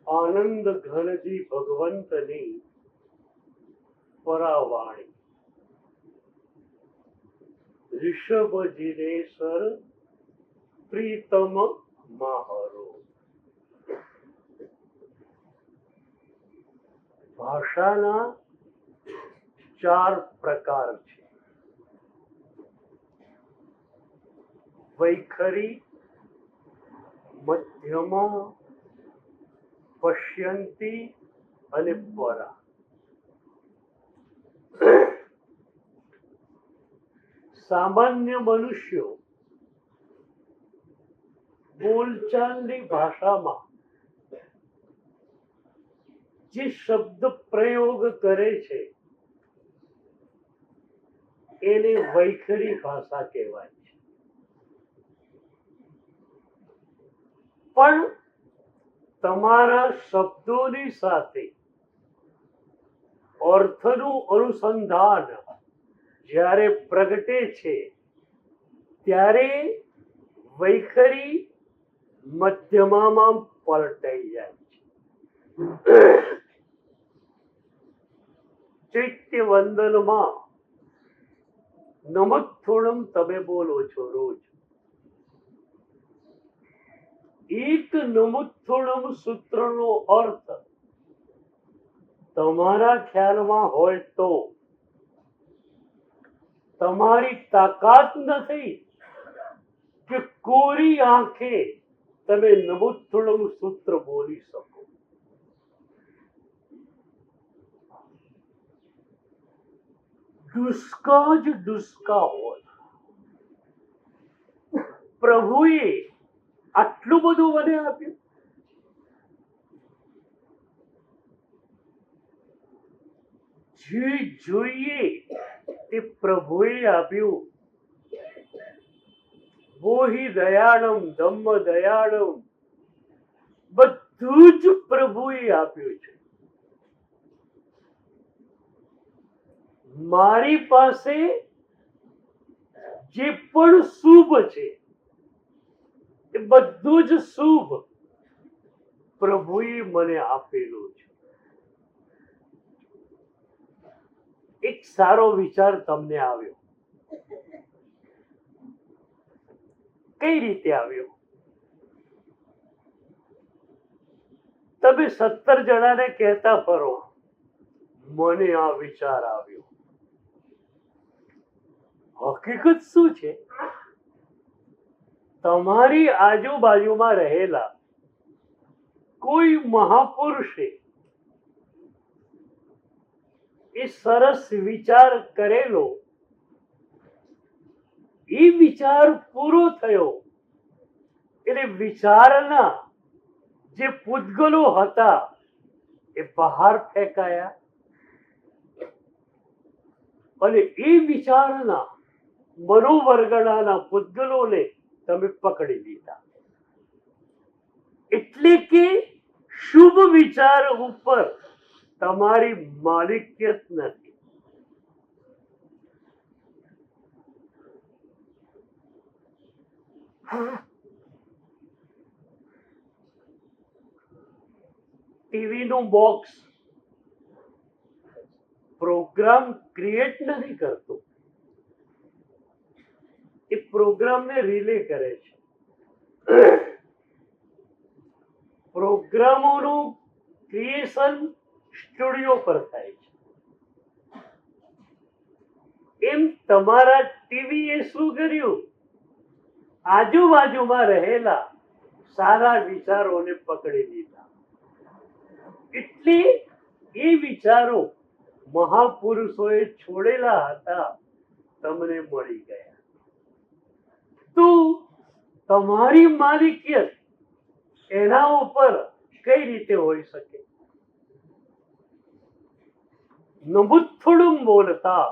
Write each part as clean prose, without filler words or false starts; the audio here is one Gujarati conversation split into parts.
આનંદ ઘનજી ભગવંતની પરાવાણી ઋષભજીને સર પ્રીતમ માહરો. ભાષાના 4 પ્રકાર છે. વૈખરી, મધ્યમા, પશ્યંતી અને પરા. સામાન્ય મનુષ્યો બોલચાલની ભાષામાં જે શબ્દ પ્રયોગ કરે છે એને વૈખરી ભાષા કહેવાય છે. પણ તમારા શબ્દોની સાથે અર્થનું અનુસંધાન જ્યારે પ્રગટે છે ત્યારે વૈખરી મધ્યમામાં પલટાઈ જાય છે. ચૈત્ય વંદનમાં નમઃ તમે બોલો છો રોજ. એક નમઃ સૂત્રનો અર્થ તમારા ખ્યાલમાં હોય તો તમારી તાકાત નથી કે કોરી આંખે તમે નમઃ સૂત્ર બોલી શકો. ડુસ્કા જ ડુસ્કા હોય. પ્રભુએ આટલું બધું મને આપ્યું. જે જોઈએ તે પ્રભુએ આપ્યું. વોહી દયાળમ ધમ્મ દયાળમ, બધું જ પ્રભુએ આપ્યું છે. મારી પાસે જે પણ શુભ છે એ બધું જ શુભ પ્રભુએ મને આપેલું છે. એક સારો વિચાર તમને આવ્યો. કઈ રીતે આવ્યો? તમે 17 જણાને કહેતા ફરો મને આ વિચાર આવ્યો. હકીકત શું છે? તમારી આજુબાજુમાં રહેલા કોઈ મહાપુરુષે એ સરસ વિચાર કરેલો. એ વિચાર પૂરો થયો એટલે વિચારના જે પૂતગલો હતા એ બહાર ફેંકાયા અને એ વિચારના મનોવર્ગણાના પૂતગલોને તમે પકડી લીધા. એટલે કે શુભ વિચાર ઉપર તમારી માલિકિયત નથી. ટીવી નું બોક્સ પ્રોગ્રામ ક્રિએટ નથી કરતું, એ પ્રોગ્રામને રિલે કરે છે. પ્રોગ્રામોનું ક્રિએશન સ્ટુડિયો પર થાય છે. એમ તમારા ટીવીએ શું કર્યું? આજુબાજુમાં રહેલા સારા વિચારોને પકડી લીધા. એટલે એ વિચારો મહાપુરુષોએ છોડેલા હતા તમને મળી ગયા. તો તમારી માલિકિયત એના ઉપર કઈ રીતે હોઈ શકે? નમુથુડું બોલતા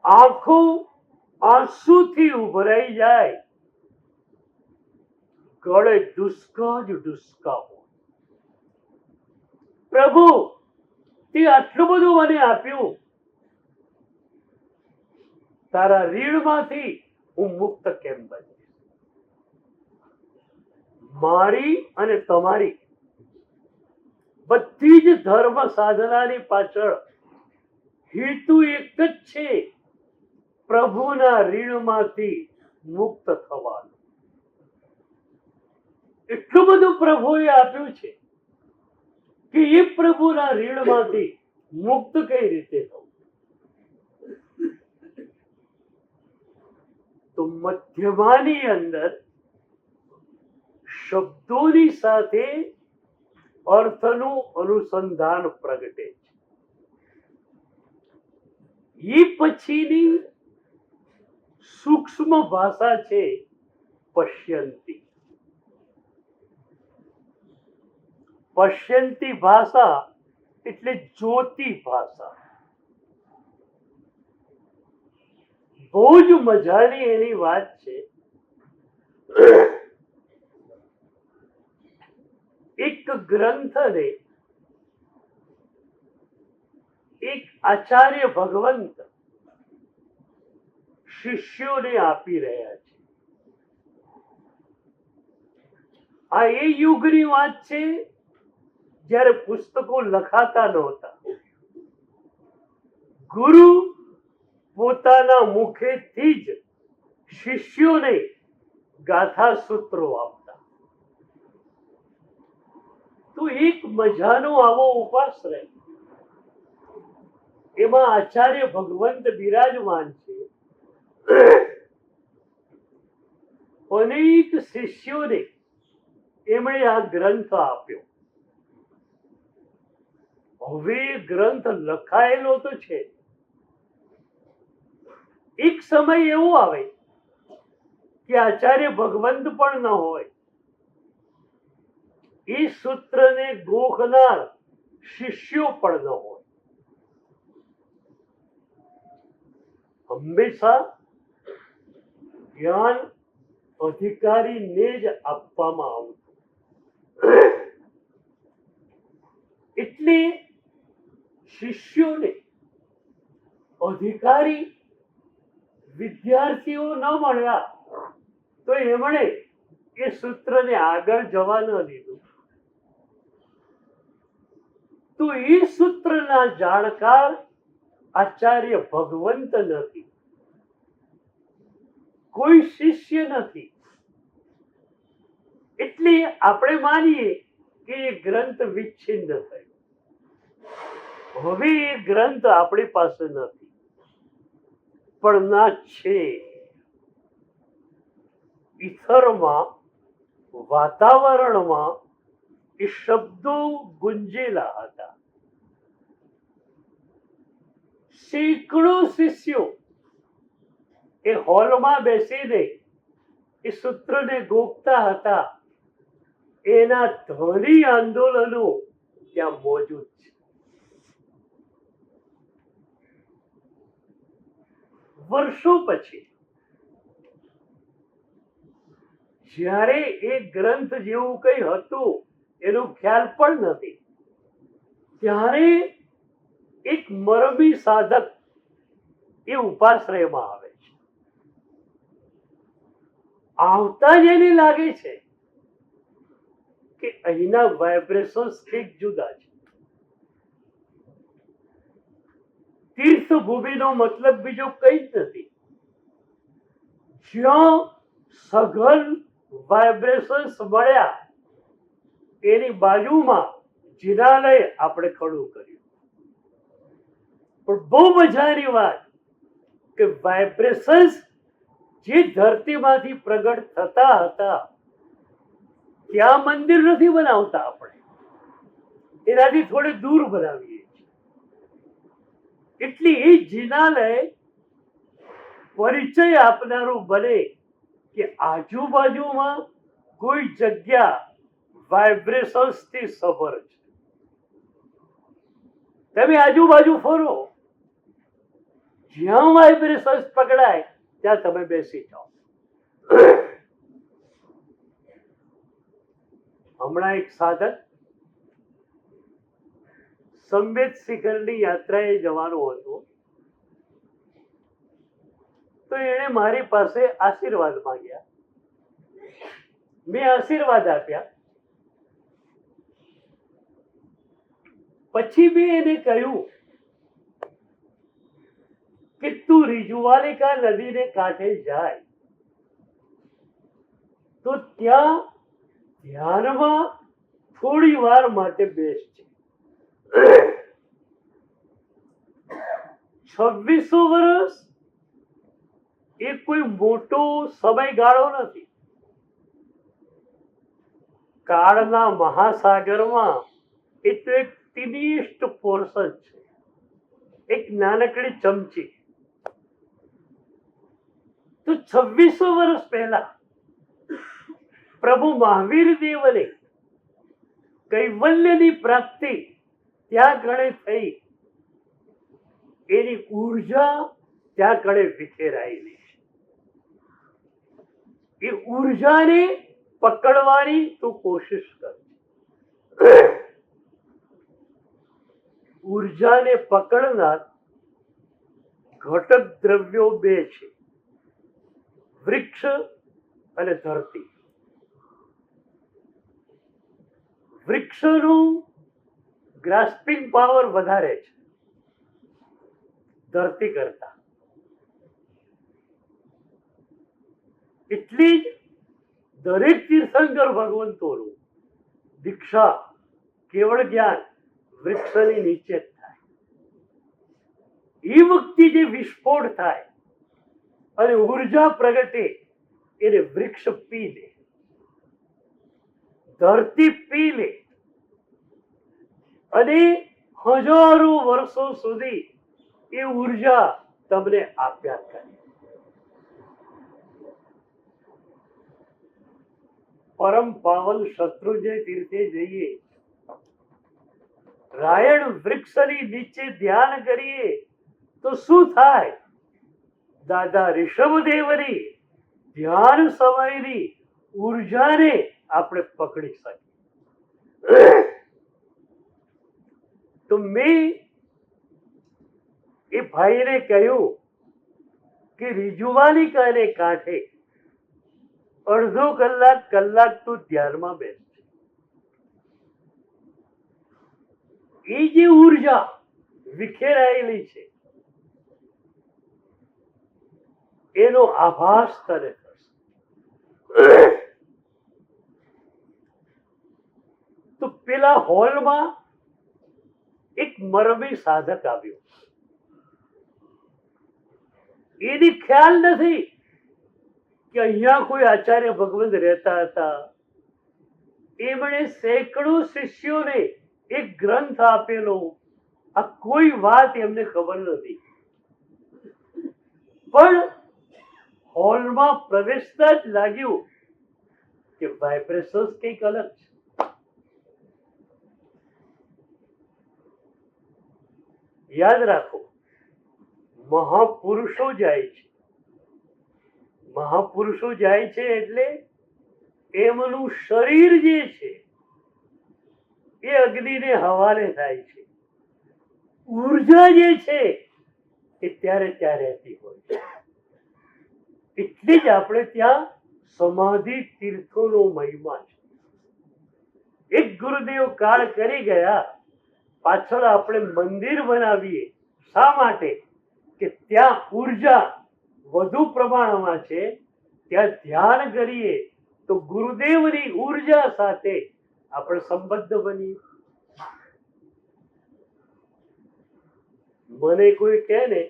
આંખો આંસુથી ઉભરાઈ જાય. ગળે ડુસ્કા જ ડુસ્કા હોય. પ્રભુ તે આટલું બધું મને આપ્યું, તારા ઋણમાંથી હું મુક્ત કેમ બનીશ? મારી અને તમારી બધી જ ધર્મ સાધનાની પાછળ હેતુ એક જ છે, પ્રભુના ઋણમાંથી મુક્ત થવાનું. એટલું બધું પ્રભુએ આપ્યું છે કે એ પ્રભુના ઋણમાંથી મુક્ત કઈ રીતે થવું? તો મધ્યમાની અંદર શબ્દોની સાથે અર્થનું અનુસંધાન પ્રગટે છે. એ પછીની સૂક્ષ્મ ભાષા છે પશ્યંતી. પશ્યંતી ભાષા એટલે જ્યોતિ ભાષા. બહુ જ મજાની એની વાત છે. એક ગ્રંથને એક આચાર્ય ભગવંત શિષ્યોને આપી રહ્યા છે. આ એ યુગની વાત છે જ્યારે પુસ્તકો લખાતા નહોતા. ગુરુ પોતાના મુખેથી જ શિષ્યોને ગાથા સૂત્રો આપતા. તો એક મજાનો આવો ઉપાશ્રય, એમાં આચાર્ય ભગવંત બિરાજમાન છે. અનેક શિષ્યોને એમણે આ ગ્રંથ આપ્યો. હવે ગ્રંથ લખાયેલો તો છે, એક સમય એવો આવે કે આચાર્ય ભગવંત પણ ન હોય. એ સૂત્રને ગોખનાર શિષ્યો પણ ન હોય. હંમેશા જ્ઞાન અધિકારીને જ આપવામાં આવતું. એટલે શિષ્યોને અધિકારી વિદ્યાર્થીઓ ન મળ્યા તો એમણે એ સૂત્રને આગળ જવા ન દીધું. તો એ સૂત્રના જાણકાર આચાર્ય ભગવંત નથી, કોઈ શિષ્ય નથી. એટલે આપણે માનીએ કે એ ગ્રંથ વિચ્છિન્ન થયો. હવે એ ગ્રંથ આપણી પાસે નથી, પણ ના છે. ઈથરમાં, વાતાવરણમાં એ શબ્દો ગુંજેલા હતા. સેંકડો શિષ્યો એ હોલમાં બેસીને એ સૂત્રને ગોખતા હતા. એના ધ્વનિ આંદોલનો ત્યાં મોજૂદ છે. વર્ષો પછી જ્યારે એ ગ્રંથ જેવું કઈ હતું એનો ખ્યાલ પણ નથી, ત્યારે એક મરમી સાધક એ ઉપાશ્રયમાં આવે છે. આવતા જ એને લાગે છે કે અહીંના વાઇબ્રેશન્સ કંઈક જુદા છે. તીર્થભૂમિનો મતલબ બીજો કઈ જ નથી. જ્યાં સઘન વાઇબ્રેશન્સ મળ્યા એની બાજુમાં જિનાલય આપણે ખડું કર્યું. પણ બહુ મજાની વાત કે વાઇબ્રેશન્સ જે ધરતીમાંથી પ્રગટ થતા હતા ત્યાં મંદિર નથી બનાવતા આપણે, એનાથી થોડે દૂર બનાવીએ છીએ. એટલે એ જિનાલય પરિચય આપનારું બને કે આજુબાજુમાં કોઈ જગ્યા વાઇબ્રેશન્સથી સભર છે. તમે આજુબાજુ ફરો, જ્યાં વાઇબ્રેશન્સ પકડાય ત્યાં તમે બેસી જાઓ. હમણાં એક સાધક સંવેદ શિખરની યાત્રાએ જવાનું હતું, તો એણે મારી પાસે આશીર્વાદ માંગ્યા. મેં આશીર્વાદ આપ્યા. પછી મેં એને કહ્યું કે તું રીજુવાલિકા નદીને કાંઠે જાય તો ત્યાં ધ્યાનમાં થોડી વાર માટે બેસજે. 2600 વર્ષ એ કોઈ મોટો સમયગાળો નથી. કાળના મહાસાગરમાં એ તો એક ટીનીસ્ટ પોર્શન છે, એક નાનકડી ચમચી. તો 2600 વર્ષ પહેલા પ્રભુ મહાવીર દેવને કૈવલ્યની પ્રાપ્તિ ત્યાં કણે થઈ, એની ઉર્જા ત્યાં કણે વિખેરાયેલી છે. એ ઉર્જાને પકડવાની તું કોશિશ કર. ઉર્જાને પકડનાર ઘટક દ્રવ્યો બે છે, વૃક્ષ અને ધરતી. વૃક્ષનું ગ્રાસ્પિંગ પાવર વધારે છે ધરતી કરતા. એટલી જ દરેક તીર્થંકર ભગવંતોનું દીક્ષા કેવળ જ્ઞાન વૃક્ષની નીચે જ થાય. એ વખતે જે વિસ્ફોટ થાય અને ઉર્જા પ્રગટે એને વૃક્ષ પી લે, ધરતી પી લે અને હજારો વર્ષો સુધી એ ઉર્જા તમને આપ્યા કરે. પરમ પાવન શત્રુંજય તીર્થે જઈએ, રાયણ વૃક્ષની નીચે ધ્યાન કરીએ તો શું થાય? દાદા ઋષભદેવની ધ્યાન સમયની ઉર્જાને આપણે પકડી શકીએ. તો મેં એ ભાઈને કહ્યું કે રીજુવાલિકાને કાંઠે અડધો કલાક તું ધ્યાનમાં બેસ. એ જે ઉર્જા વિખેરાયેલી છે એનો આભાસ તને થશે. તો પેલા હોલમાં એક મરમી સાધક આવ્યો. એની ખ્યાલ નથી કે અહીંયા કોઈ આચાર્ય ભગવંત રહેતા હતા. એમણે સેંકડો શિષ્યોને એક ગ્રંથ આપેલો. આ કોઈ વાત એમને ખબર નથી. પણ હોલમાં પ્રવેશતા જ લાગ્યું કે વાઇબ્રેશન્સ કંઈક અલગ છે. યાદ રાખો, મહાપુરુષો જાય છે. મહાપુરુષો જાય છે એટલે એમનું શરીર જે છે એ અગ્નિને હવાલે થાય છે. ઉર્જા જે છે એ ત્યારે ત્યાં રહેતી હોય છે. એટલે જ આપણે ત્યાં સમાધિ તીર્થોનો મહિમા છે. એક ગુરુદેવ કાળ કરી ગયા, પાછળ આપણે મંદિર બનાવીએ. શા માટે? કે ત્યાં ઉર્જા વધુ પ્રમાણમાં છે. ત્યાં ધ્યાન કરીએ તો ગુરુદેવની ઉર્જા સાથે આપણે સંબદ્ધ બનીએ. મને કોઈ કહે ને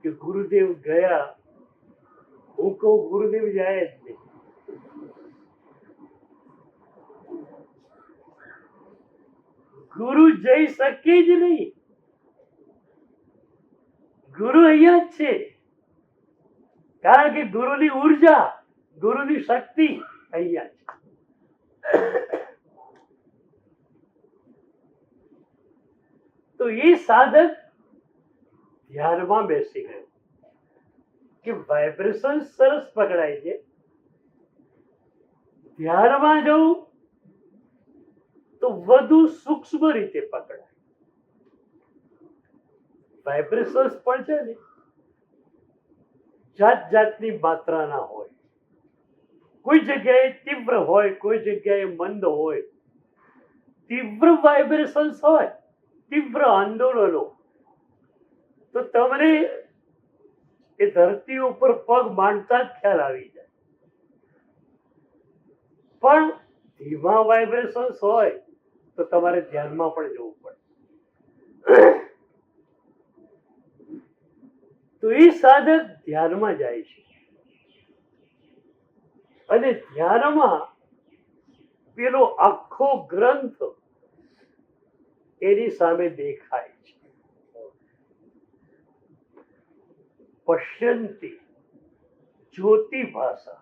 કે ગુરુદેવ ગયા, હું કહું ગુરુદેવ જાય જ નહીં. ગુરુ જઈ શકે જ નહીં. ગુરુ અહીંયા જ છે. કારણ કે ગુરુની ઉર્જા, ગુરુની શક્તિ અહીંયા છે. તો એ સાધક ધ્યાનમાં બેસી ગયો કે વાઇબ્રેશન સરસ પકડાય છે. ધ્યાનમાં જવું તો વધુ સૂક્ષ્મ રીતે પકડાય. વાઇબ્રેશન્સ પણ છે ને જાત જાતની માત્રાના હોય. કોઈ જગ્યાએ તીવ્ર હોય, કોઈ જગ્યાએ મંદ હોય. તીવ્ર વાઇબ્રેશન્સ હોય, તીવ્ર આંદોલનો, તો તમને એ ધરતી ઉપર પગ માંડતા જ ખ્યાલ આવી જાય. પણ ધીમા વાઇબ્રેશન્સ હોય તો તમારે ધ્યાનમાં પણ જવું પડે. તો એ સાધક ધ્યાનમાં જાય છે અને ધ્યાનમાં પેલો આખો ગ્રંથ એની સામે દેખાય છે. પશ્યંતી જ્યોતિ ભાષા,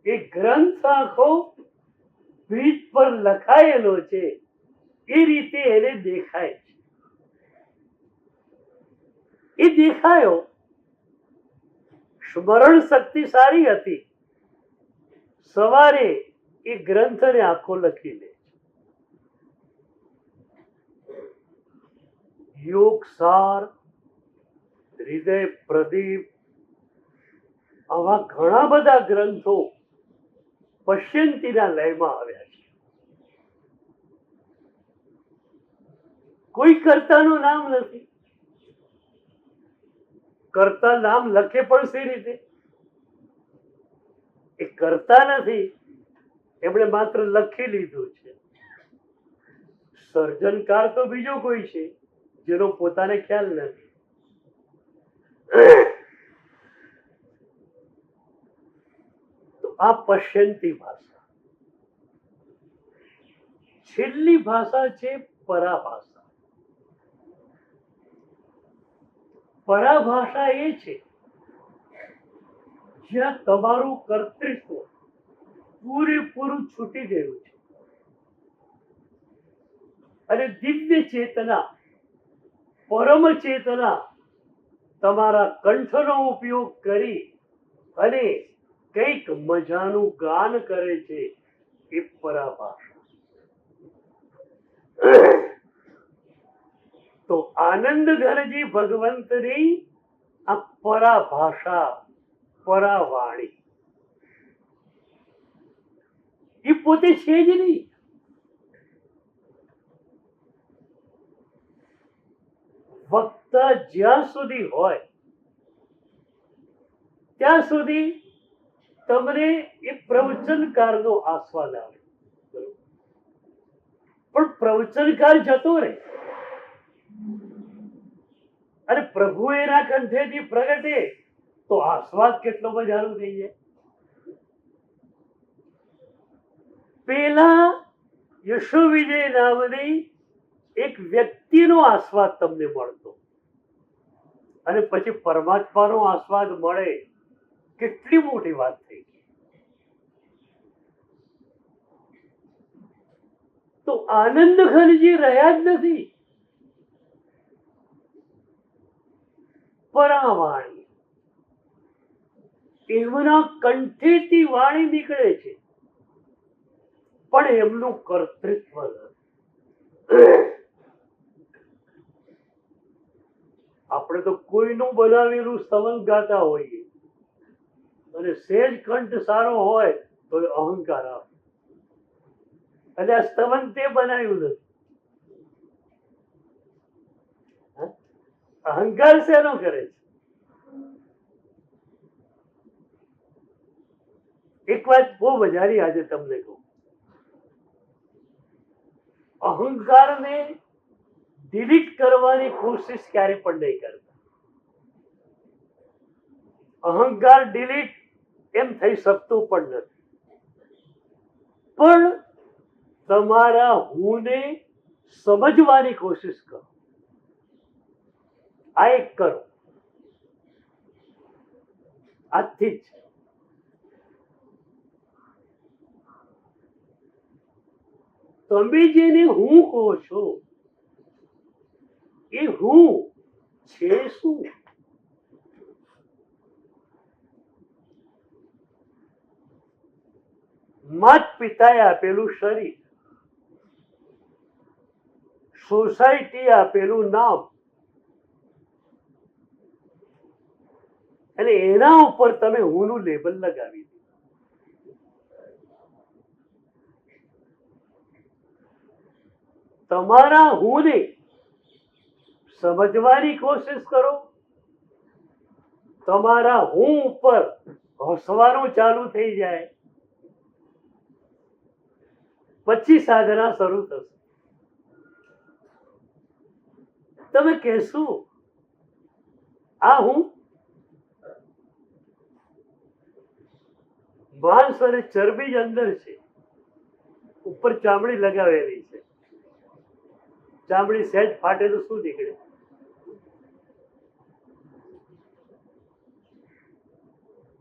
એ ગ્રંથ આખો ભીત પર લખાયેલો છે એ રીતે એને દેખાય છે. એ દેખાયો, સ્મરણ શક્તિ સારી હતી, સવારે એ ગ્રંથને આખો લખી લે. યોગ સાર, હૃદય પ્રદીપ, આવા ઘણા બધા ગ્રંથો પશ્યંતીના લયમાં આવ્યા છે. કોઈ કર્તાનું નામ નથી. કર્તા નામ લખે પણ સી રીતે? એ કરતા નથી, એમણે માત્ર લખી લીધું છે. સર્જનકાર તો બીજો કોઈ છે જેનો પોતાને ખ્યાલ નથી. તો આ પશ્યંતી ભાષા. છેલ્લી ભાષા છે પરાભાષા. પરાભાષા એ છે જ્યાં તમારું કર્તૃત્વ પૂરેપૂરું છૂટી ગયું છે અને દિવ્ય ચેતના, પરમ ચેતના તમારા કંઠનો ઉપયોગ કરી અને કંઈક મજાનું ગાન કરે છે. એ પરાભાષા. તો આનંદ ઘનજી ભગવંતની આ પરાભાષા, પરાવાણી, એ પોતે છે જ નહીં. વક્તા જ્યાં સુધી હોય ત્યાં સુધી તમને એ પ્રવચનકારનો આસ્વાદ આવે. પણ પ્રવચનકાર જતો રહે અને પ્રભુ એના કંઠેથી પ્રગટે તો આસ્વાદ કેટલો મજાનો થઈ જાય. પેલા યશો વિજય નામની એક વ્યક્તિનો આસ્વાદ તમને મળતો અને પછી પરમાત્માનો આસ્વાદ મળે, કેટલી મોટી વાત થઈ. તો આનંદ ઘનજી રહ્યા જ નથી. પરાવાણી, એમના કંઠેથી વાણી નીકળે છે પણ એમનું કર્તૃત્વ નથી. આપણે તો કોઈનું બનાવેલું સ્તવન ગાતા હોઈએ અને સહેજ કંઠ સારો હોય તો અહંકાર આવે અને આ સ્તવન તે બનાવ્યું નથી. અહંકાર શેનો કરે છે? એક વાત બહુ મજાની આજે તમને કહું. અહંકારને ડિલીટ કરવાની કોશિશ ક્યારે પણ નહીં કરતા. અહંકાર ડિલીટ એમ થઈ શકતું પણ નથી. પણ તમારા હુંને સમજવાની કોશિશ કરો. આ એક કરો, આજથી જ. તમે જેને હું કહો છો એ હું છે શું? માત પિતાએ આપેલું શરીર, સોસાયટી આપેલું નામ અને એના ઉપર તમે હુંનું લેબલ લગાવી દીધું. તમારા હુંને સમજવાની કોશિશ કરો. તમારા હું ઉપર હસવાનું ચાલુ થઈ જાય, પછી સાધના શરૂ થશે. તમે કહેશો આ હું માંસ અને ચરબી જ અંદર છે, ઉપર ચામડી લગાવેલી છે. ચામડી સહેજ ફાટે તો શું નીકળે?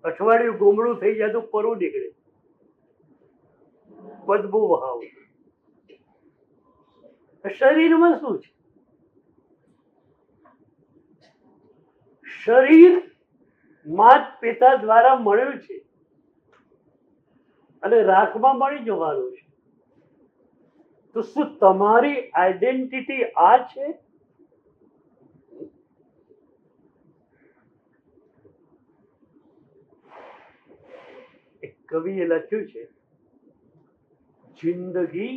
અઠવાડિયું ગોમડું થઈ જાય તો પરવું નીકળે, બદબુ વહાવ. શરીરમાં શું છે? શરીર માત પિતા દ્વારા મળ્યું છે અને રાખમાં મળી જવાનું છે. તો શું તમારી આઈડેન્ટિટી આ છે? એક કવિએ લખ્યું છે, जिंदगी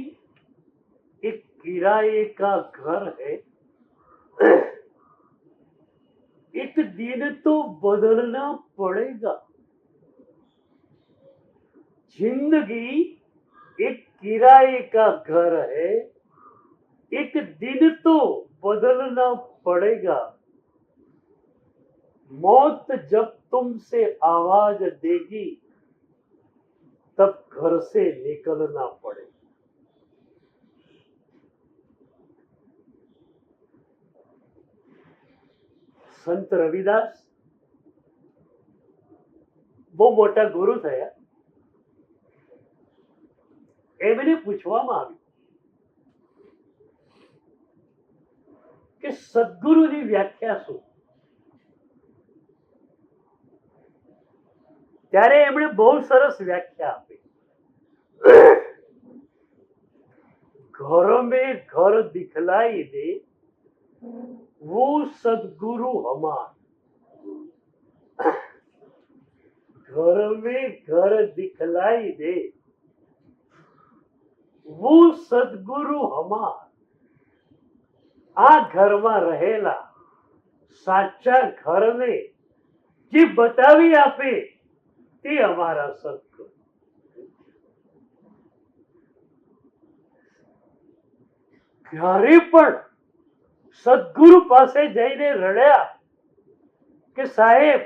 एक किराए का घर है, एक दिन तो बदलना पड़ेगा. जिंदगी एक किराए का घर है, एक दिन तो बदलना पड़ेगा. मौत जब तुमसे आवाज देगी तब घर से निकलना पड़े. સંત રવિદાસ બહુ મોટા ગુરુ થયા. એમને પૂછવામાં આવ્યું કે સદગુરુની વ્યાખ્યા શું? ત્યારે એમણે બહુ સરસ વ્યાખ્યા આપી. ઘર મેં ઘર દિખલાઈ દે वो सदगुरु हमार. घर में घर दिखलाई दे वो सदगुरु हमार. આ ઘરમાં રહેલા સાચા ઘરને જે બતાવી આપે તે અમારા સદગુરુ. ક્યારે પણ સદગુરુ પાસે જઈને રડ્યા કે સાહેબ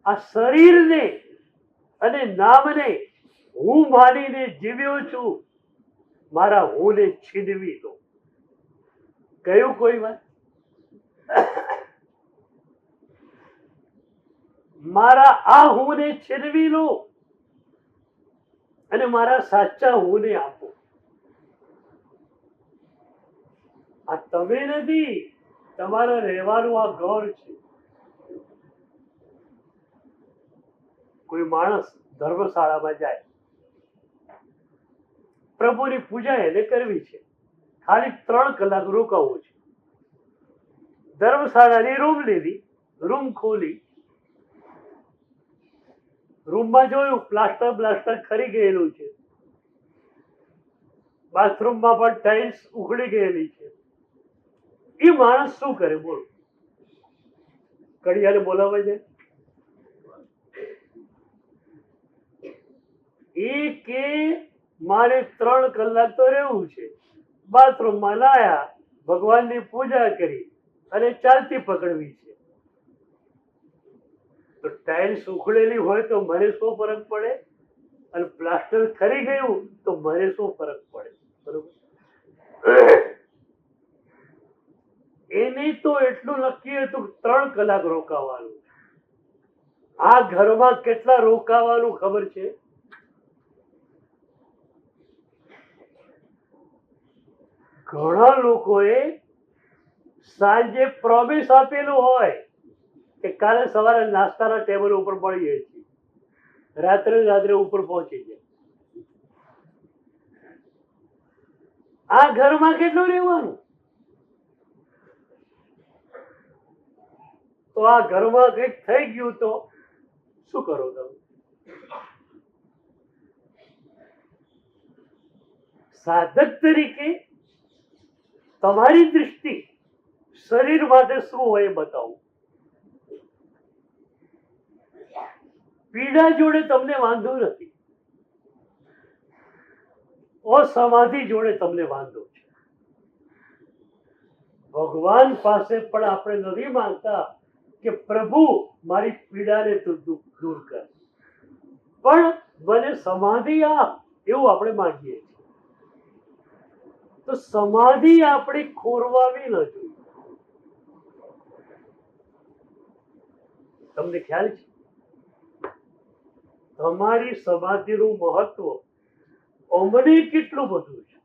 આ શરીરને અને નામને હું માનીને જીવ્યો છું, મારા હુંને છીનવી દો? કયું કોઈ વાત? મારા આ હુંને છીનવી લો અને મારા સાચા હુંને આપો. આ તમે નથી, તમારા રહેવાનું આ ઘર છે. કોઈ માણસ ધર્મશાળામાં જાય, પ્રભુની પૂજા એને કરવી છે, ખાલી 3 કલાક રોકાવું છે. ધર્મશાળાની રૂમ લીધી, રૂમ ખોલી, રૂમમાં જોયું પ્લાસ્ટર ખરી ગયેલું છે, બાથરૂમમાં પણ ટાઇલ્સ ઉખડી ગયેલી છે. એ માણસ શું કરે બોલો? કડિયાને બોલાવે છે, એ કે મારે 3 કલાક તો રહેવું છે. બાથરૂમમાં લાયા, ભગવાનની પૂજા કરી અને ચાલતી પકડવી છે. તો ટાઇલ્સ ઉખડેલી હોય તો મને શું ફરક પડે? અને પ્લાસ્ટર ખરી ગયું તો મને શું ફરક પડે? બરોબર. એને તો એટલું નક્કી હતું 3 કલાક રોકાવાનું. આ ઘરમાં કેટલા રોકાવાનું ખબર છે? ઘણા લોકોએ સાંજે પ્રોમિસ આપેલું હોય કે કાલે સવારે નાસ્તાના ટેબલ ઉપર મળીએ છીએ, રાત્રે ઉપર પહોંચી જાય. આ ઘરમાં કેટલું રહેવાનું? તો આ ઘરમાં કંઈક થઈ ગયું તો શું કરો તમે? સાધક તરીકે તમારી દૃષ્ટિ શરીર માટે શું હોય બતાવું. પીડા જોડે તમને વાંધો નથી, અસમાધિ જોડે તમને વાંધો છે. ભગવાન પાસે પણ આપણે નથી માંગતા કે પ્રભુ મારી પીડાને તું દૂર કર, પણ મને સમાધિ આપ એવું આપણે માંગીએ છીએ. તો સમાધિ આપણી ખોરવાવી ન જોઈએ. તમને ખ્યાલ છે તમારી સમાધિનું મહત્વ અમને કેટલું બધું છે.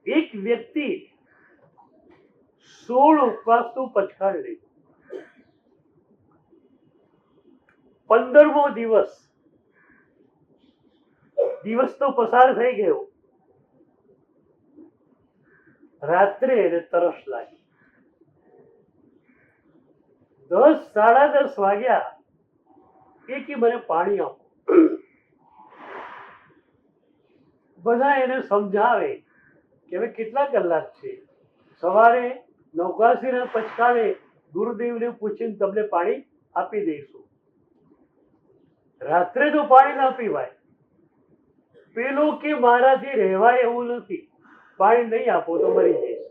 એક વ્યક્તિ 16 ઉપવાસનું પછાડ લીધું. 15મો દિવસ તો પસાર થઈ ગયો. રાત્રે એને તરસ લાગી. 10 સાડા 10 વાગ્યા કે મને પાણી આપો. બધા એને સમજાવે કે હવે કેટલા કલાક છે, સવારે 89 પછાડે ગુરુદેવને પૂછીને તમને પાણી આપી દઈશું. રાત્રે તો પાણી ના પીવાય. પેલો કે મારાથી રહેવાય એવું નથી, પાણી નહીં આપો તો મરી જઈશ.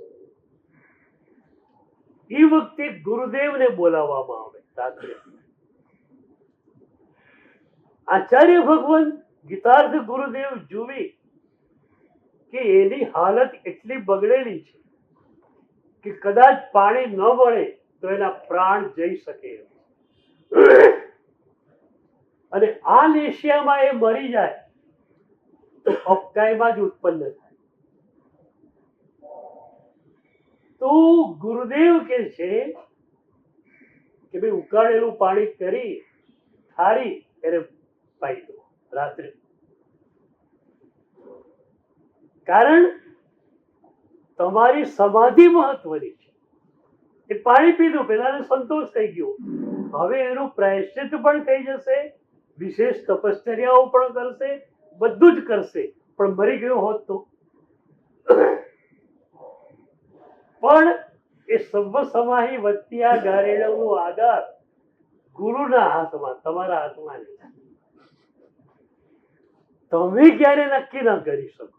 એ વખતે ગુરુદેવને બોલાવવામાં આવે રાત્રે. આચાર્ય ભગવાન ગીતાર્થ ગુરુદેવ જોવી કે એની હાલત એટલી બગડેલી છે કે કદાચ પાણી ન મળે તો એના પ્રાણ જઈ શકે. અને આ લેશિયામાં એ મરી જાય તો અપકાયમાં જ ઉત્પન્ન થાય. તો ગુરુદેવ કે છે કે ભાઈ ઉકાળેલું પાણી કરી થારી એને પાઈ દો રાત્રે. કારણ તમારી સમાધિ મહત્વની છે. એ પાણી પીધું, પેલાને સંતોષ થઈ ગયો. હવે એનું પ્રાયશ્ચિત પણ થઈ જશે, વિશેષ તપશ્ચર્યાઓ પણ કરશે, બધું જ કરશે. પણ મરી ગયો હોત તો પણ એ સર્વ સમાહી વત્યા ગારેણનું આધાર ગુરુના હાથમાં, તમારા હાથમાં નહીં. તમે ક્યારે નક્કી ના કરી શકો.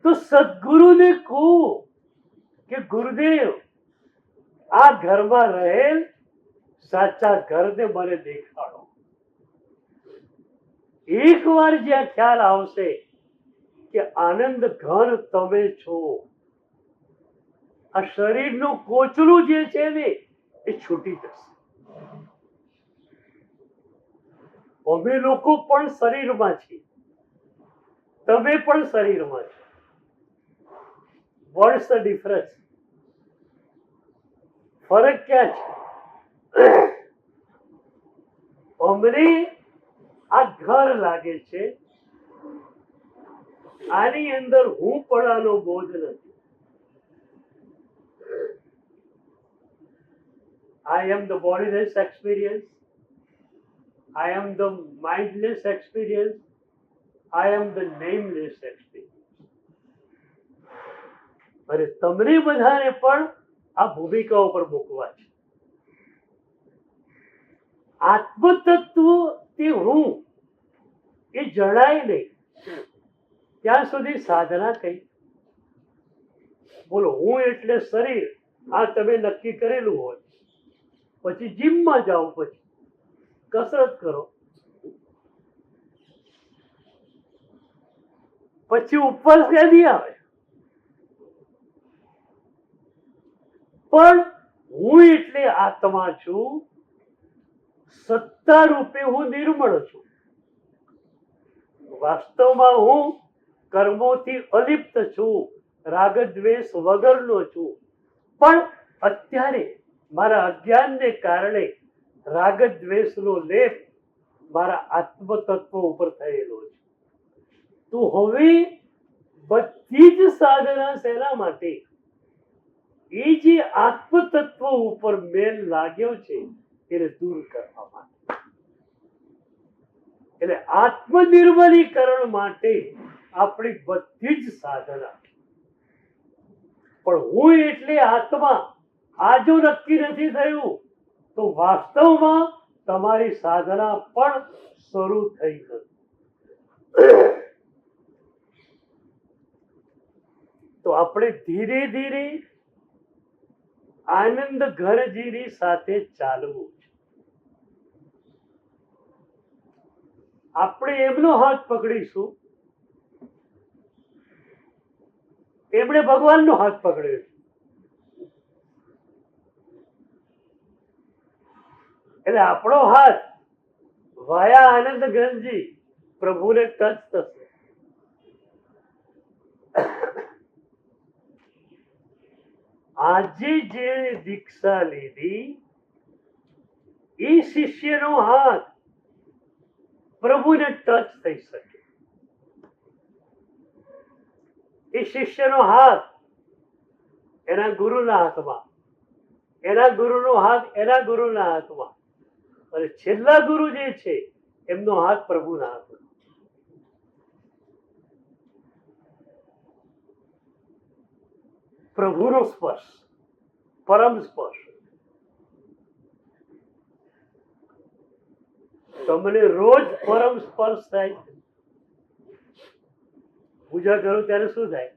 તો સદગુરુને કહો કે ગુરુદેવ આ ઘરમાં રહેલ સાચા ઘરને મને દેખાડો. એક વાર જ્યાં ખ્યાલ આવશે કે આનંદ ઘર તમે છો, આ શરીરનું કોચલું જે છે ને એ છૂટી જશે. અમે લોકો પણ શરીરમાં છીએ, તમે પણ શરીરમાં છો. What's the difference? ફરક ક્યાં છે? અમને આ ઘર લાગે છે, આની અંદર હું પડાનો બોધ નથી. I am the bodiless experience. I am the mindless experience. I am the nameless experience. અરે તમને બધાને પણ આ ભૂમિકાઓ પર મૂકવા છે. આત્મતત્વ તે હું એ જણાય નહીં ત્યાં સુધી સાધના કઈ. બોલો, હું એટલે શરીર, આ તમે નક્કી કરેલું હોય. પછી જીમમાં જાઓ, પછી કસરત કરો, પછી ઉપવાસ ક્યાંથી આવે? પણ હું એટલે આત્મા છું, સત્તા રૂપે હું નિર્મળ છું. વાસ્તવમાં હું કર્મોથી અલિપ્ત છું, રાગ દ્વેષ વગરનો છું. પણ અત્યારે મારા અજ્ઞાનને કારણે રાગ દ્વેષનો લેપ મારા આત્મતત્વ ઉપર થયેલો છે. તો હવે બધી જ સાધના શેના માટે? એ જે આત્મતત્વ ઉપર મેલ લાગ્યો છે એને દૂર કરવા માટે. એટલે આત્મનિર્મલીકરણ માટે આપણી બધી જ સાધના, પણ હું એટલે આત્મા આ જો નક્કી નથી થયું તો વાસ્તવમાં તમારી સાધના પણ શરૂ થઈ ગઈ. તો આપણે ધીરે ધીરે આનંદ ઘરજીની સાથે ચાલવું છે. આપણે એમનો હાથ પકડીશું, એમણે ભગવાનનો હાથ પકડ્યો છે. એટલે આપણો હાથ વાયા આનંદ ઘનજી પ્રભુને ટચ થશે. આજે જે દીક્ષા લીધી એ શિષ્યનો હાથ પ્રભુને ટચ થઈ શકે. એ શિષ્યનો હાથ એના ગુરુના હાથમાં, એના ગુરુનો હાથ એના ગુરુના હાથમાં, અને છેલ્લા ગુરુ જે છે એમનો હાથ પ્રભુના હાથમાં. પ્રભુનો સ્પર્શ, પરમ સ્પર્શ. તમને રોજ પરમ સ્પર્શ થાય છે. પૂજા કરો ત્યારે શું થાય?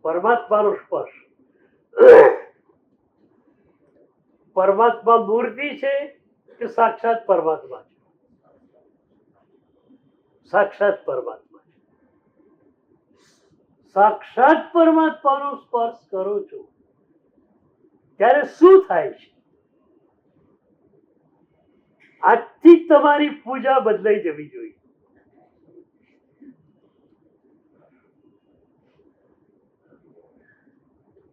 પરમાત્માનો સ્પર્શ. પરમાત્મા મૂર્તિ છે કે સાક્ષાત પરમાત્મા છે? સાક્ષાત પરમાત્મા છે. સાક્ષાત પરમાત્માનો સ્પર્શ કરો છો ત્યારે શું થાય છે? આજથી તમારી પૂજા બદલાઈ જવી જોઈએ.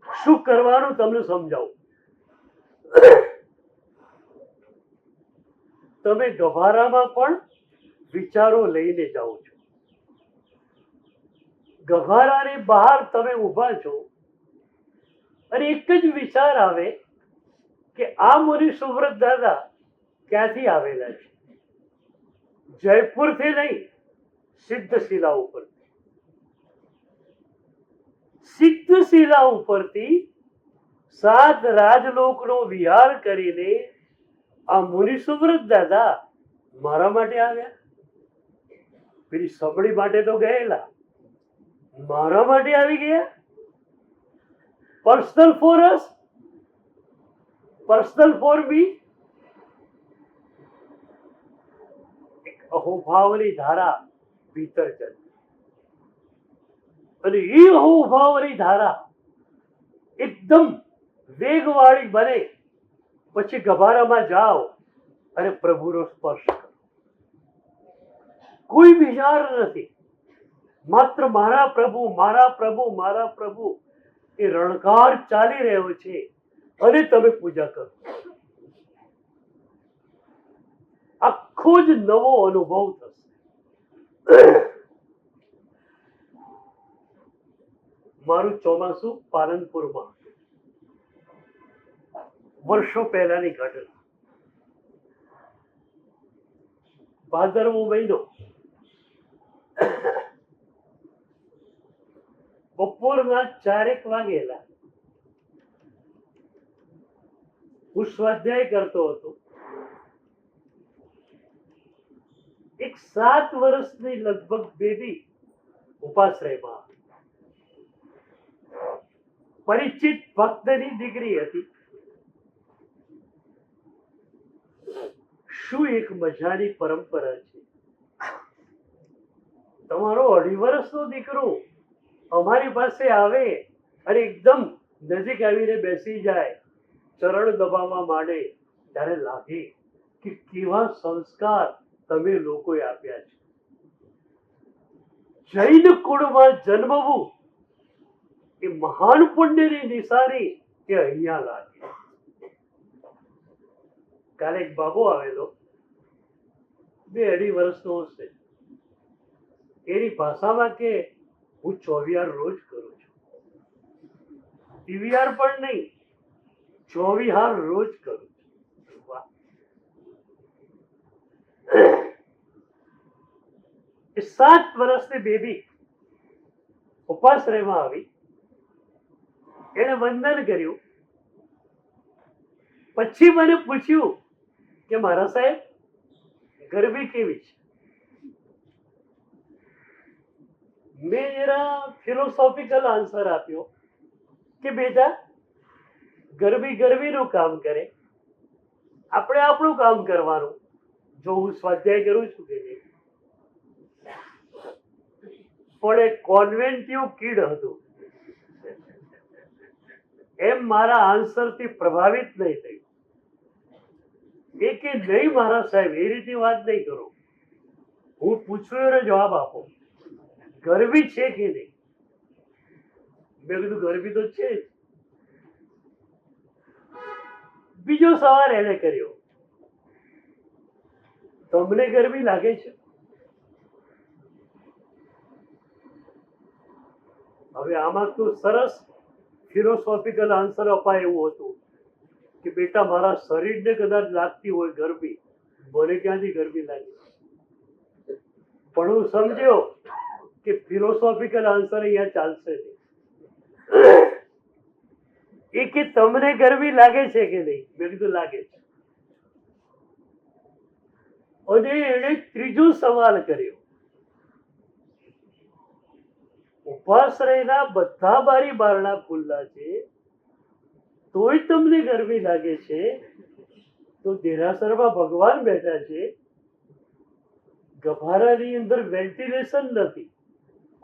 શું કરવાનું તમને સમજાવું. તમે ગભારામાં પણ વિચારો લઈને જાઓ છો. ગભારાની બહાર તમે ઊભા છો અને એક જ વિચાર આવે કે આ મુનિ સુવ્રત દાદા ક્યાંથી આવેલા છે? જયપુરથી નહીં, સિદ્ધશિલા ઉપર. સિદ્ધશિલા ઉપરથી 7 રાજલોકનો વિહાર કરીને આ મુનિ સુવ્રત દાદા મારા માટે આવ્યા. પેલી સબડી માટે તો ગયેલા, મારા માટે આવી ગયા. Personal for us, personal for me. એક અહોભાવની ધારા ભીતર ચાલી, અને એ અહોભાવની ધારા એકદમ વેગવાળી બને પછી ગભારામાં જાઓ અને પ્રભુનો સ્પર્શ કરો. કોઈ વિચાર નથી, માત્ર મારા પ્રભુ, મારા પ્રભુ, મારા પ્રભુ. એ રણકાર ચાલી રહ્યો છે અને તમે પૂજા કરો. આખો જ નવો અનુભવ થશે. મારું ચોમાસું પાલનપુરમાં, વર્ષો પહેલાની ઘટના. ભાદરવો મહિનો, બપોરના 4 વાગેલા. હું સ્વાધ્યાય કરતો હતો. એક 7 વર્ષની લગભગ બેબી ઉપાશ્રયમાં, પરિચિત ભક્તની દીકરી હતી. શું એક મજાની પરંપરા છે. તમારો 2.5 વર્ષનો દીકરો અમારી પાસે આવે અને એકદમ નજીક આવીને બેસી જાય, ચરણ દબાવવા માંડે, ત્યારે લાગે કે કેવા સંસ્કાર તમે લોકોએ આપ્યા છે. જૈન કુળમાં જન્મવું એ મહાન પુણ્યની નિશાની એ અહીંયા લાગે. કાલે એક બાબો આવેલો, 2-2.5 વર્ષનો હશે. એની ભાષામાં કે હું 24 રોજ કરું છું. ટીવીઆર પણ નહીં, 24 રોજ કરું છું. વાહ! એ 7 વર્ષની બેબી ઉપાશ્રયમાં આવી, એને વંદન કર્યું, પછી મને પૂછ્યું કે મારા સાહેબ ગરબી કેવી છે. મેં જરા ફિલોસોફિકલ આન્સર આપ્યો કે બેટા, ગરબી ગરબીનું કામ કરે, આપણે આપણું કામ કરવાનું. જો હું સ્વાધ્યાય કરું છું કે નહીં, પણ એક કોન્વેન્ટિવ કિડ હતું એમ મારા આન્સરથી પ્રભાવિત નહીં થયું. એ કે નહીં મારા સાહેબ, એ રીતે વાત નહીં કરો, હું પૂછું એનો જવાબ આપો, ગરબી છે કે નહીં. મેં કીધું ગરબી તો છે જ. બીજો સવાલ એને કર્યો, તમને ગરબી લાગે છે? હવે આમાં તો સરસ ફિલોસોફિકલ આન્સર અપાય એવું હતું કે બેટા, મારા શરીરને કદાચ લાગતી હોય ગરબી, મને ક્યાંથી ગરબી લાગે. પણ હું સમજ્યો કે ફિલોસોફિકલ આન્સર અહીંયા ચાલશે નહીં. એ કે તમને ગરબી લાગે છે કે નહીં? મેં કીધું લાગે છે. અને એને ત્રીજો સવાલ કર્યો, ઉપાશ્રયના બધા બારી બારણા ખુલ્લા છે, તોય તમને ગરમી લાગે છે? તો દેરાસરમાં ભગવાન બેઠા છે, ગભારાની અંદર વેન્ટિલેશન નથી,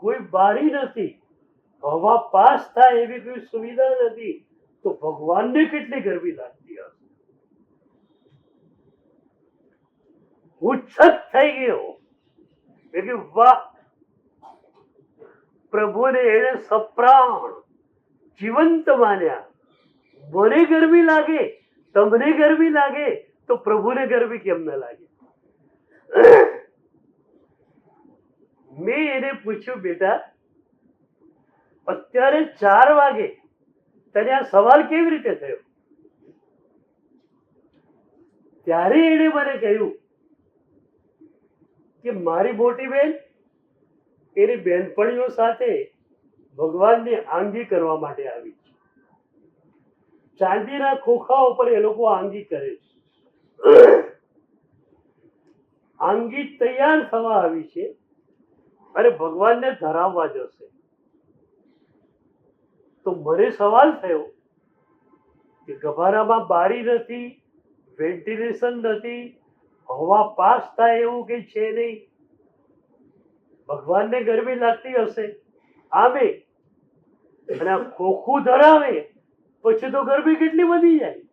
કોઈ બારી નથી, હવા પાસ થાય એવી કોઈ સુવિધા નથી, તો ભગવાનને કેટલી ગરમી લાગતી હશે. હું છત થઈ ગયો. એટલે વાહ, પ્રભુને એને સપ્રાણ જીવંત માન્યા. મને ગરમી લાગે, તમને ગરમી લાગે, તો પ્રભુને ગરમી કેમ ન લાગે? મેં એને પૂછ્યું, બેટા અત્યારે 4 વાગે તને આ સવાલ કેવી રીતે થયો? ત્યારે એને મને કહ્યું કે મારી મોટી બેન એની બેનપણીઓ સાથે ભગવાનની આંગી કરવા માટે આવી છે. ચાંદીના ખોખા ઉપર એ લોકો આંગી કરે છે. આંગી તૈયાર થવા આવી છે અને ભગવાનને ધરાવવા જશે. તો મને સવાલ થયો કે ગભારામાં બારી નથી, વેન્ટિલેશન નથી, હવા પાસ થાય એવું કઈ છે નહીં, ભગવાનને ગરમી લાગતી હશે. આમે અને આ ખોખું ધરાવે પછી તો ગરમી કેટલી વધી જાય.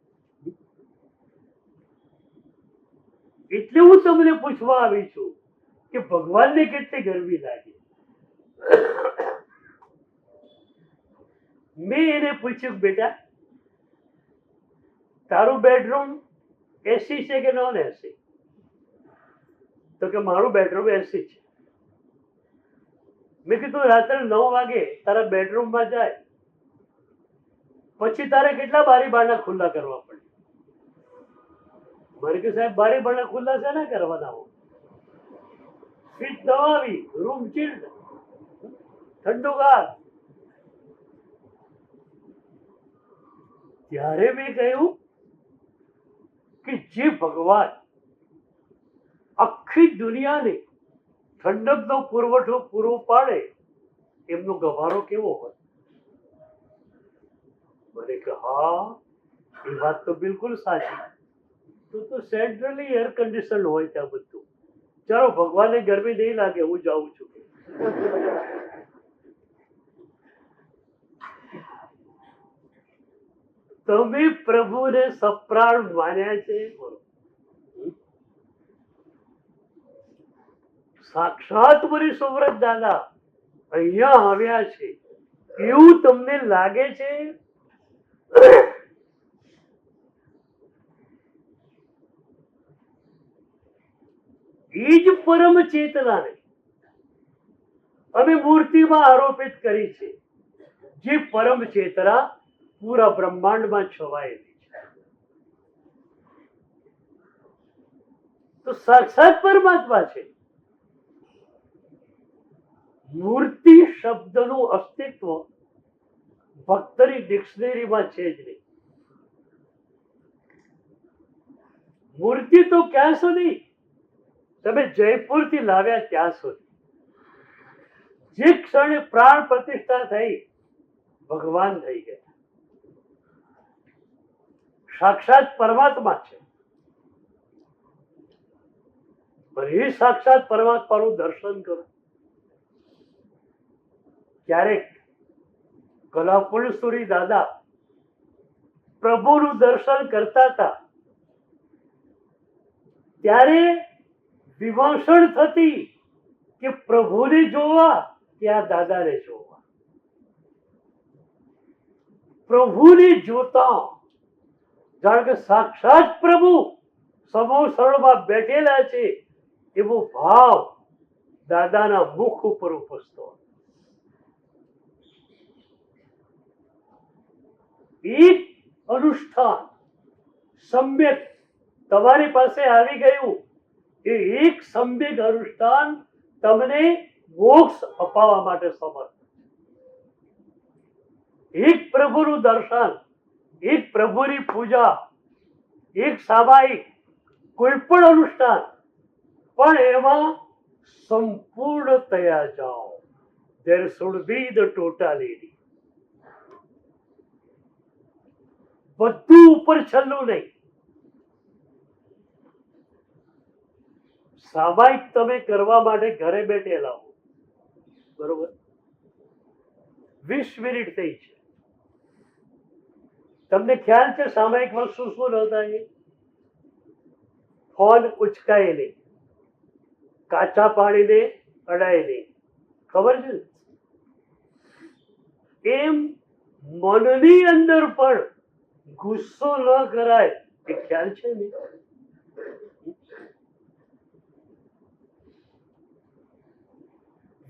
એટલે હું તમને પૂછવા આવી છું કે ભગવાનને કેટલી ગરમી લાગે. મેં એને પૂછ્યું, બેટા તારું બેડરૂમ એસી છે કે નોન એસી? તો કે મારું બેડરૂમ એસી છે. મેં કીધું રાત્રે 9 વાગે તારા બેડરૂમમાં જાય પછી તારે કેટલા બારી બારણા ખુલ્લા કરવા પડે? મને કે સાહેબ બારી બારણા ખુલ્લા છે ને કરવાના હો, સ્વિચ દબાવી, રૂમ ચીલ્ડ, ઠંડુગાર. ત્યારે મેં કહ્યું કે જે ભગવાન આખી દુનિયાને ઠંડકનો પુરવઠો પૂરો પાડે એમનો ગભારો કેવો હોય? મને કે હા, એ વાત તો બિલકુલ સાચી. તો સેન્ટ્રલી એર કન્ડિશન હોય ત્યાં બધું. ચાલો ભગવાનને ગરમી નહીં લાગે, હું જાઉં છું. તમે પ્રભુને સપ્રાણ માન્યા છે. સાક્ષાત મને સુવ્રત દાદા અહીંયા આવ્યા છે એવું તમને લાગે છે? એ જ પરમ ચેતનાને અમે મૂર્તિમાં આરોપિત કરી છે, જે પરમ ચેતના પૂરા બ્રહ્માંડમાં છવાયેલી છે. તો સાક્ષાત પરમાત્મા છે. મૂર્તિ શબ્દનું અસ્તિત્વ ભક્તની ડિક્શનરીમાં છે જ નહીં. મૂર્તિ તો ક્યાં સુધી તમે જયપુરથી લાવ્યા ત્યાં સુધી. જે ક્ષણે પ્રાણ પ્રતિષ્ઠા થઈ ભગવાન થઈ ગયા. સાક્ષાત પરમાત્મા છે. પણ એ સાક્ષાત પરમાત્માનું દર્શન કરો. ક્યારેક કલાપુરસુરી દાદા પ્રભુનું દર્શન કરતા હતા ત્યારે વિમર્શન થતી કે પ્રભુને જોવા કે આ દાદાને જોવા. પ્રભુને જોતા જાણ કે સાક્ષાત પ્રભુ સમોસણમાં બેઠેલા છે એવો ભાવ દાદાના મુખ ઉપર ઉપસતો. એક અનુષ્ઠાન સમ્યક તમારી પાસે આવી ગયું એ એક સમ્યક અનુષ્ઠાન તમને મોક્ષ અપાવવા માટે સમર્થ. એક પ્રભુનું દર્શન, એક પ્રભુની પૂજા, એક સામાયિક કોઈ પણ અનુષ્ઠાન, પણ એમાં સંપૂર્ણતયા જાઓ. There should be the totality. બધું ઉપર છલ્લું નહીં. સામાયિક તમે કરવા માટે ઘરે બેઠેલા હો, બરોબર, 20 મિનિટ થઈ છે. તમને ખ્યાલ છે સામાયિકમાં શું શું ન થાય? ફોન ઉચકાય નહીં, કાચા પાણીને અડાય નહીં, ખબર છે? એમ મનની અંદર પણ ગુસ્સો ન કરાય એ ખ્યાલ છે ને?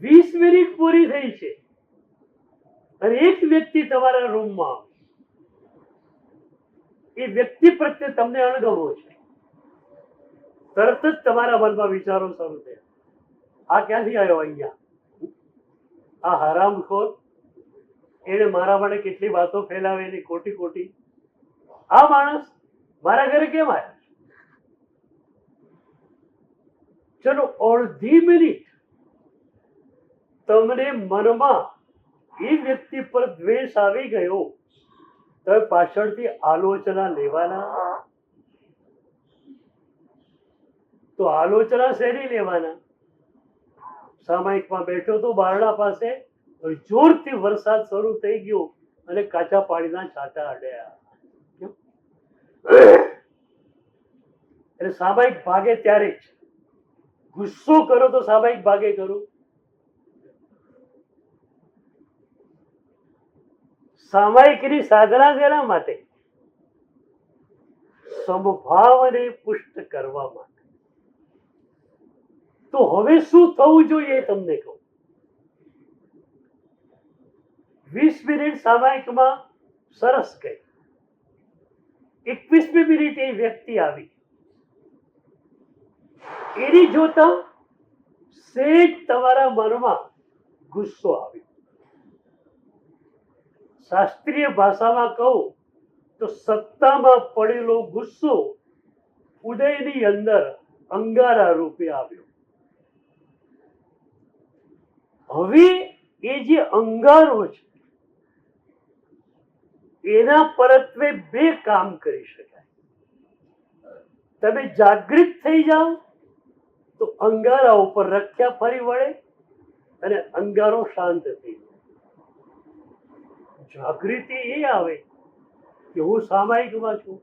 20 મિનિટ પૂરી થઈ છે અને એક વ્યક્તિ તમારા રૂમમાં, એ વ્યક્તિ પ્રત્યે તમને અણગમો છે. તરત જ તમારા મનમાં વિચારો શરૂ થયા, આ ક્યાંથી આવ્યો અહીંયા? આ હરામખોર, એને મારા માટે કેટલી વાતો ફેલાવેલી ખોટી ખોટી. આ માણસ મારા ઘરે કેમ આવ્યા? ચલો અડધી મિનિટ તમને મનમાં એ વ્યક્તિ પર દ્વેષ આવી ગયો, તમે પાછળથી આલોચના લેવાના? તો આલોચના શેની લેવાના? સામાયિકમાં બેઠો તો બારણા પાસે, જોરથી વરસાદ શરૂ થઈ ગયો અને કાચા પાણીના છાંટા અડ્યા. એટલે સામાયિક ભાગે ત્યારે જ. ગુસ્સો કરો તો સામાયિક ભાગે કરો. સામાયિકની સાધના શેના માટે? સમભાવને પુષ્ટ કરવા માટે. તો હવે શું થવું જોઈએ તમને કહું. 20 મિનિટ સામાયિકમાં સરસ ગઈ. 21મી મિનિટ એ વ્યક્તિ આવી, એની જોતા સેજ તમારા મનમાં ગુસ્સો આવ્યો. શાસ્ત્રીય ભાષામાં કહું તો સત્તામાં પડેલો ગુસ્સો ઉદયની અંદર અંગારા રૂપે આવ્યો. હવે એ જે અંગારો છે એના પરત્વે બે કામ કરી શકાય. તમે જાગૃત થઈ જાઓ તો અંગારા ઉપર રખ્યા ફરી વળે અને અંગારો શાંત થઈ જાય. જાગૃતિ એ આવે કે હું સામાયિકમાં છું,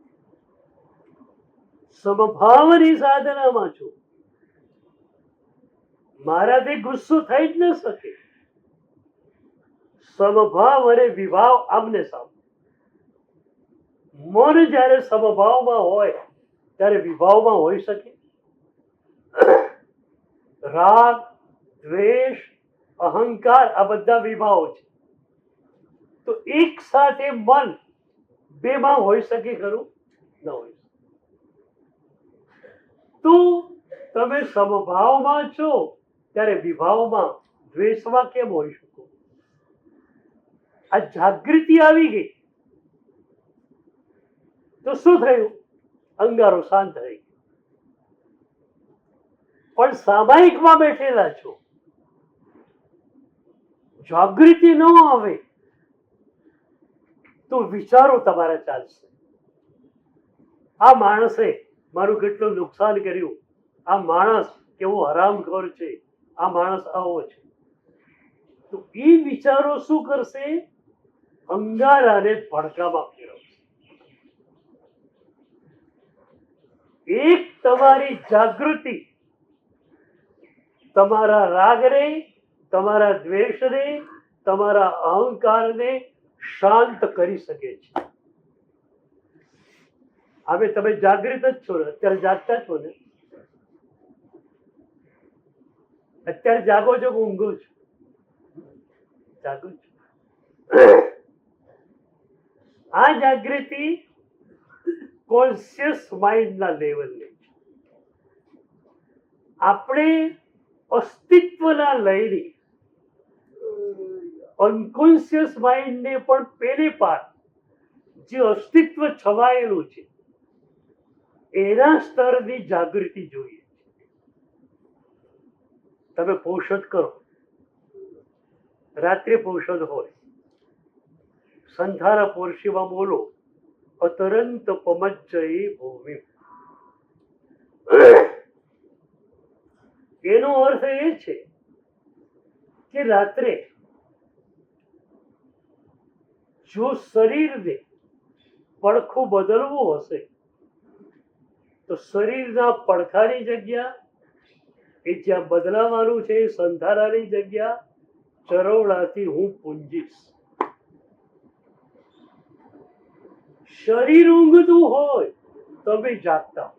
સમભાવની સાધનામાં છું, મારાથી ગુસ્સો થઈ જ ન શકે. સમભાવ અને વિભાવ આમને સામે. મન જ્યારે સમભાવમાં હોય ત્યારે વિભાવમાં હોઈ શકે? રાગ, દ્વેષ, અહંકાર આ બધા વિભાવો છે. તો એક સાથે મન બેમાં હોઈ શકે ખરું? ન હોય. તો તમે સમભાવમાં છો ત્યારે વિભાવમાં દ્વેષમાં કેમ હોઈ શકું? આ જાગૃતિ આવી ગઈ તો શું થયું? અંગારો શાંત થઈ ગયો. પણ સામાયિકમાં બેઠેલા છો, જાગૃતિ ન આવે તો વિચારો તમારા ચાલશે. આ માણસે મારું કેટલું નુકસાન કર્યું, આ માણસ કેવો હરામખોર છે, આ માણસ આવો છે. તો એ વિચારો શું કરશે? અંગારાને ભડકામાં ફેરવશે. એક તમારી જાગૃતિ તમારા રાગને, તમારા દ્વેષને, તમારા અહંકારને શાંત કરી શકે છે. હવે તમે જાગૃત જ છો ને, અત્યારે જાગતા છો ને? અત્યારે જાગો છો કે ઊંઘો છો? જાગો છો. આ જાગૃતિ કોન્શિયસ માઇન્ડના લેવલની છે. આપણે અસ્તિત્વના લઈને અનકોન્શિયસ માઇન્ડને પણ પેલી પાર જે અસ્તિત્વ છવાયેલું છે એના સ્તરની જાગૃતિ જોઈએ. તમે પોષદ કરો, રાત્રે પોષદ હોય, સંથારા પોર્શીમાં બોલો, અતરંત પમજ્જયી ભૂમિ. એનો અર્થ એ છે કે રાત્રે જો શરીરને પડખું બદલવું હશે તો શરીરના પડખાની જગ્યા એ જ્યાં બદલાવાનું છે, સંધારાની જગ્યા ચરવડાથી હું પૂંજીશ. શરીર ઊંઘતું હોય તમે જાગતા હો.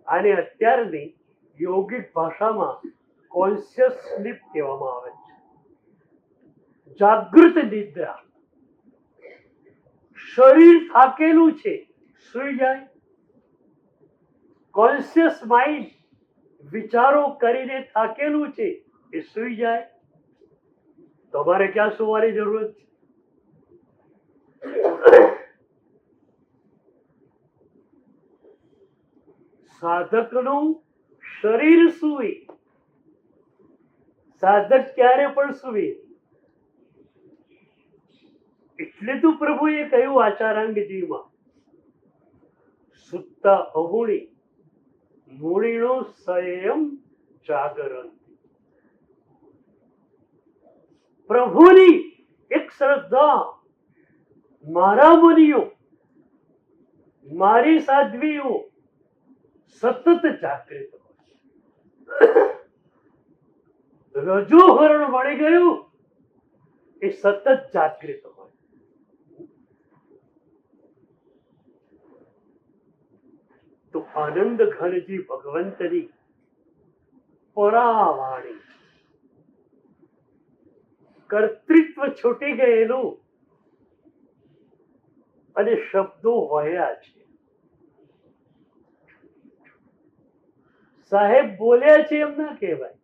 આને અત્યારની યોગિક ભાષામાં કોન્શિયસ સ્લીપ કહેવામાં આવે છે, જાગૃત નિદ્રા. શરીર થાકેલું છે, સૂઈ જાય. કોન્શિયસ માઇન્ડ વિચારો કરીને થાકેલું છે, એ સૂઈ જાય. તમારે ક્યાં સુવાની જરૂરત છે? સાધકનું શરીર સૂવે, સાધક ક્યારે પણ સૂવે. એટલે તો પ્રભુએ કહ્યું આચારાંગજીમાં, સુત્તા અહુણી મૂળીનો સંયમ જાગરણ. પ્રભુની એક શ્રદ્ધા, મારા મુનિઓ, મારી સાધ્વીઓ સતત જાગૃત હોય. રજોહરણ મળી ગયું એ સતત જાગૃત હોય. તો આનંદ ઘનજી ભગવંતની પરાવાણી, કર્તૃત્વ છૂટી ગયેલું અને શબ્દો વહ્યા છે. સાહેબ બોલ્યા છે એમ ના કહેવાય.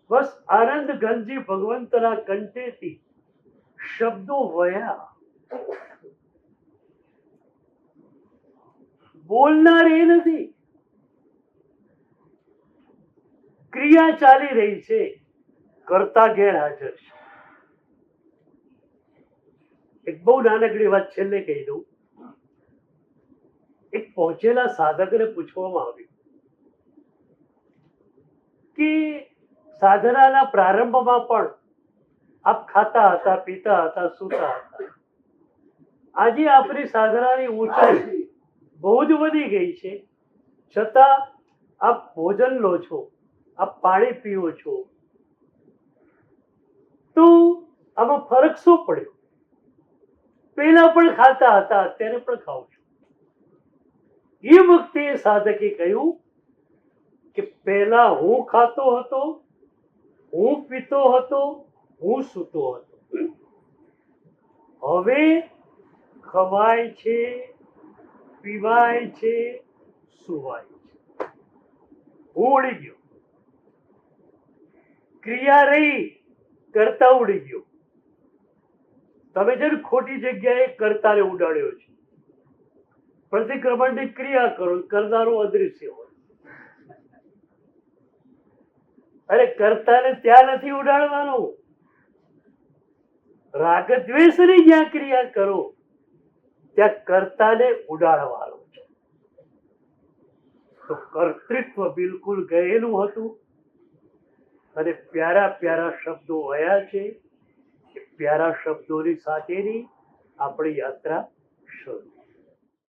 બસ આનંદ ઘનજી ભગવંતના કંઠેથી શબ્દો વહ્યા. બોલનાર એ નથી, ક્રિયા ચાલી રહી છે, કરતા ગેરહાજર છે. એક બહુ નાનકડી વાત છેલ્લે કહી દઉં. એક પહોંચેલા સાધકને પૂછવામાં આવ્યું કે સાધનાના પ્રારંભમાં પણ આપ ખાતા હતા, પીતા હતા, સૂતા હતા. આજે આપણી સાધનાની ઊંચાઈ બહુ જ વધી ગઈ છે, છતાં આપ ભોજન લો છો, આપ પાણી પીઓ છો, તો આમાં ફરક શું પડ્યો? પહેલા પણ ખાતા હતા, અત્યારે પણ ખાવ છો. એ વખતે સાધકે કહ્યું કે પહેલા હું ખાતો હતો, હું પીતો હતો, હું સૂતો હતો. હવે ખવાય છે, પીવાય છે, સુવાય છે. હું ઉડી ગયો, ક્રિયા રહી, કરતા ઉડી ગયો. તમે છે ને ખોટી જગ્યાએ કર્તાને ઉડાડ્યો છે. પ્રતિક્રમણની ક્રિયા કરો, કરનારું અદૃશ્ય હોય. અરે કર્તાને ત્યાં નથી ઉડાડવાનું. રાગ દ્વેષની જ્યાં ક્રિયા કરો ત્યાં કર્તાને ઉડાડવાનું છે. તો કર્તૃત્વ બિલકુલ ગયેલું હતું અને પ્યારા પ્યારા શબ્દો હયા છે. એ પ્યારા શબ્દોની સાથેની આપણી યાત્રા શરૂ.